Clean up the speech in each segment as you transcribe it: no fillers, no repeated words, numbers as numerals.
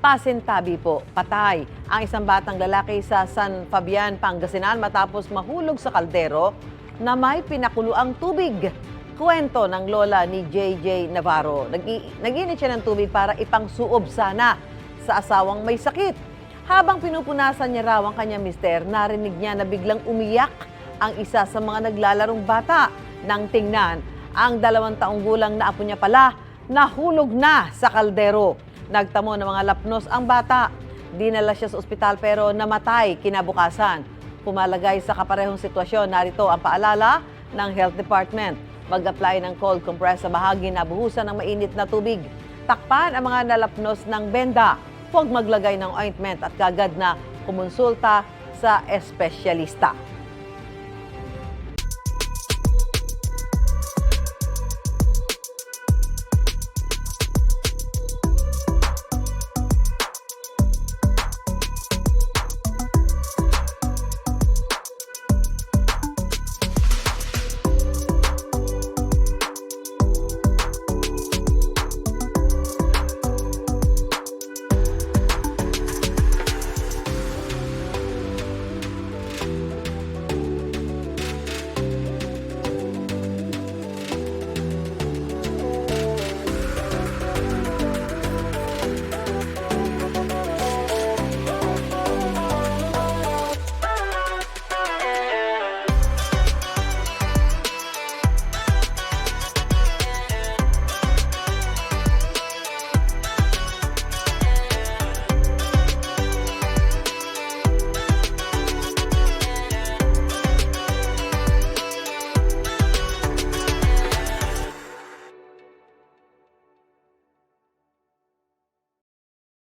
Pasintabi po, patay ang isang batang lalaki sa San Fabian, Pangasinan matapos mahulog sa kaldero na may pinakuluang tubig. Kwento ng lola ni JJ Navarro, nag-init siya ng tubig para ipangsuob sana sa asawang may sakit. Habang pinupunasan niya raw ang kanyang mister, narinig niya na biglang umiyak ang isa sa mga naglalarong bata. Nang tingnan, ang 2 taong gulang na apo niya pala nahulog na sa kaldero. Nagtamo ng mga lapnos ang bata. Dinala siya sa ospital pero namatay kinabukasan. Pumalagay sa kaparehong sitwasyon, narito ang paalala ng Health Department. Mag-apply ng cold compress sa bahagi na buhusan ng mainit na tubig. Takpan ang mga nalapnos ng benda. Huwag maglagay ng ointment at kagad na kumonsulta sa espesyalista.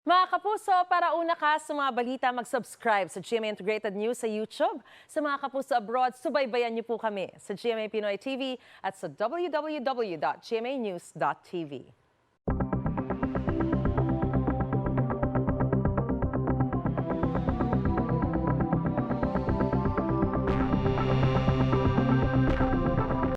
Mga kapuso, para una ka sa mga balita, mag-subscribe sa GMA Integrated News sa YouTube. Sa mga kapuso abroad, subaybayan niyo po kami sa GMA Pinoy TV at sa www.gmanews.tv.